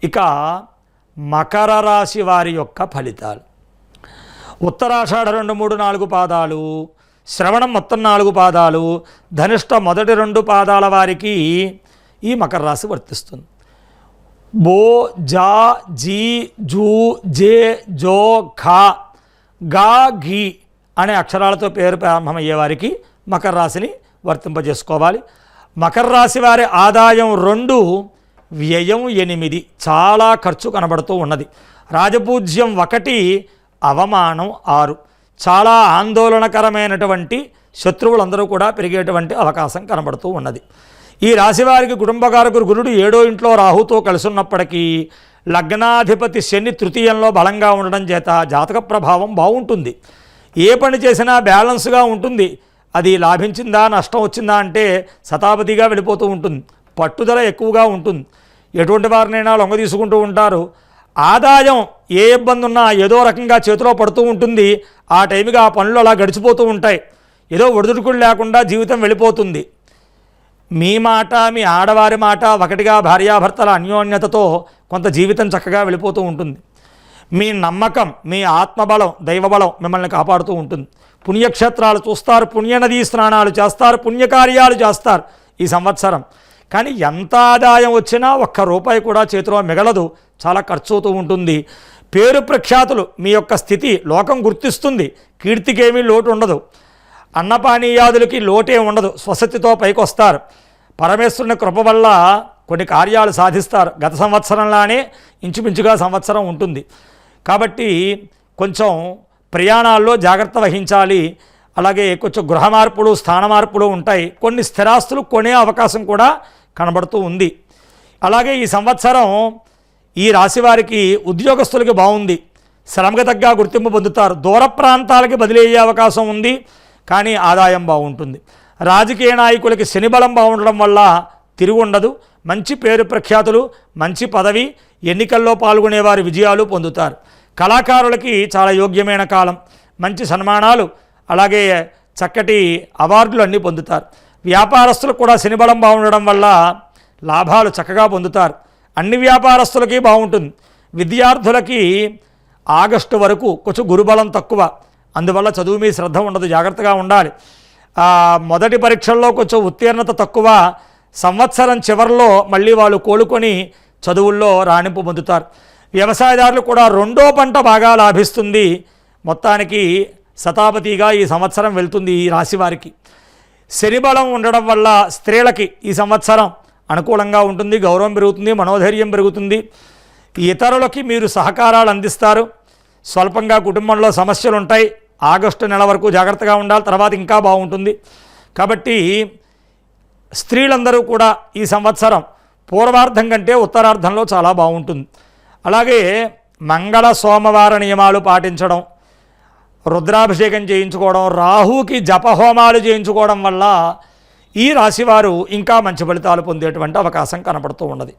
ఇక మకర రాశి వారి యొక్క ఫలితాలు. ఉత్తరాషాఢ 2, 3, 4 పాదాలు, శ్రవణం మొత్తం 4 పాదాలు, ధనిష్ట మొదటి 2 పాదాల వారికి ఈ మకర రాశి వర్తిస్తుంది. బో, జా, జీ, జూ, జే, జో, ఖా, గా, ఘీ అనే అక్షరాలతో పేరు ప్రారంభమయ్యే వారికి మకర రాశిని వర్తింపజేసుకోవాలి. మకర రాశి వారి ఆదాయం 2, వ్యయం 8, చాలా ఖర్చు కనబడుతూ ఉన్నది. రాజపూజ్యం 1, అవమానం 6, చాలా ఆందోళనకరమైనటువంటి శత్రువులందరూ కూడా పెరిగేటువంటి అవకాశం కనబడుతూ ఉన్నది. ఈ రాశివారికి కుటుంబకారకుడు గురుడు 7వ ఇంట్లో రాహుతో కలిసి ఉన్నప్పటికీ లగ్నాధిపతి శని తృతీయంలో బలంగా ఉండడం చేత జాతక ప్రభావం బాగుంటుంది. ఏ పని చేసినా బ్యాలెన్స్గా ఉంటుంది. అది లాభించిందా నష్టం వచ్చిందా అంటే శతాపతిగా వెళ్ళిపోతూ ఉంటుంది. పట్టుదల ఎక్కువగా ఉంటుంది. ఎటువంటి వారినైనా లొంగ తీసుకుంటూ ఉంటారు. ఆదాయం ఏ ఇబ్బంది ఉన్నా ఏదో రకంగా చేతిలో పడుతూ ఉంటుంది. ఆ టైంకి ఆ పనులు అలా గడిచిపోతూ ఉంటాయి. ఏదో ఒడిదుడుకులు లేకుండా జీవితం వెళ్ళిపోతుంది. మీ మాట మీ ఆడవారి మాట ఒకటిగా భార్యాభర్తల అన్యోన్యతతో కొంత జీవితం చక్కగా వెళ్ళిపోతూ ఉంటుంది. మీ నమ్మకం, మీ ఆత్మబలం, దైవబలం మిమ్మల్ని కాపాడుతూ ఉంటుంది. పుణ్యక్షేత్రాలు చూస్తారు, పుణ్యనదీ స్నానాలు చేస్తారు, పుణ్యకార్యాలు చేస్తారు ఈ సంవత్సరం. కానీ ఎంత ఆదాయం వచ్చినా ₹1 కూడా చేతిలో మిగలదు. చాలా ఖర్చు అవుతూ ఉంటుంది. పేరు ప్రఖ్యాతులు, మీ యొక్క స్థితి లోకం గుర్తిస్తుంది. కీర్తికేమీ లోటు ఉండదు. అన్నపానీయాదులకి లోటే ఉండదు. స్వశక్తితో పైకి వస్తారు. పరమేశ్వరుని కృప వల్ల కొన్ని కార్యాలు సాధిస్తారు. గత సంవత్సరంలానే ఇంచుమించుగా సంవత్సరం ఉంటుంది. కాబట్టి కొంచెం ప్రయాణాల్లో జాగ్రత్త వహించాలి. అలాగే కొంచెం గృహ మార్పులు, స్థాన మార్పులు ఉంటాయి. కొన్ని స్థిరాస్తులు కొనే అవకాశం కూడా కనబడుతూ ఉంది. అలాగే ఈ సంవత్సరం ఈ రాశివారికి ఉద్యోగస్తులకి బాగుంది. శ్రమకు తగ్గ గుర్తింపు పొందుతారు. దూర ప్రాంతాలకి బదిలీ అయ్యే అవకాశం ఉంది. కానీ ఆదాయం బాగుంటుంది. రాజకీయ నాయకులకి శని బలం బాగుండడం వల్ల తిరుగు ఉండదు. మంచి పేరు ప్రఖ్యాతులు, మంచి పదవి, ఎన్నికల్లో పాల్గొనేవారి విజయాలు పొందుతారు. కళాకారులకి చాలా యోగ్యమైన కాలం. మంచి సన్మానాలు, అలాగే చక్కటి అవార్డులు అన్నీ పొందుతారు. వ్యాపారస్తులకు కూడా శని బలం బాగుండడం వల్ల లాభాలు చక్కగా పొందుతారు. అన్ని వ్యాపారస్తులకి బాగుంటుంది. విద్యార్థులకి ఆగస్టు వరకు కొంచెం గురుబలం తక్కువ. అందువల్ల చదువు మీద శ్రద్ధ ఉండదు. జాగ్రత్తగా ఉండాలి. మొదటి పరీక్షల్లో కొంచెం ఉత్తీర్ణత తక్కువ. సంవత్సరం చివరిలో మళ్ళీ వాళ్ళు కోలుకొని చదువుల్లో రాణింపు పొందుతారు. వ్యవసాయదారులు కూడా 2వ పంట బాగా లాభిస్తుంది. మొత్తానికి శతాపతిగా ఈ సంవత్సరం వెళ్తుంది ఈ రాశి వారికి. శని బలం ఉండడం వల్ల స్త్రీలకి ఈ సంవత్సరం అనుకూలంగా ఉంటుంది. గౌరవం పెరుగుతుంది, మనోధైర్యం పెరుగుతుంది. ఇతరులకి మీరు సహకారాలు అందిస్తారు. స్వల్పంగా కుటుంబంలో సమస్యలు ఉంటాయి. ఆగస్టు నెల వరకు జాగ్రత్తగా ఉండాలి. తర్వాత ఇంకా బాగుంటుంది. కాబట్టి స్త్రీలందరూ కూడా ఈ సంవత్సరం పూర్వార్ధం కంటే ఉత్తరార్ధంలో చాలా బాగుంటుంది. అలాగే మంగళ సోమవార నియమాలు పాటించడం, రుద్రాభిషేకం చేయించుకోవడం, రాహుకి జపహోమాలు చేయించుకోవడం వల్ల ఈ రాశివారు ఇంకా మంచి ఫలితాలు పొందేటువంటి అవకాశం కనపడుతూ ఉన్నది.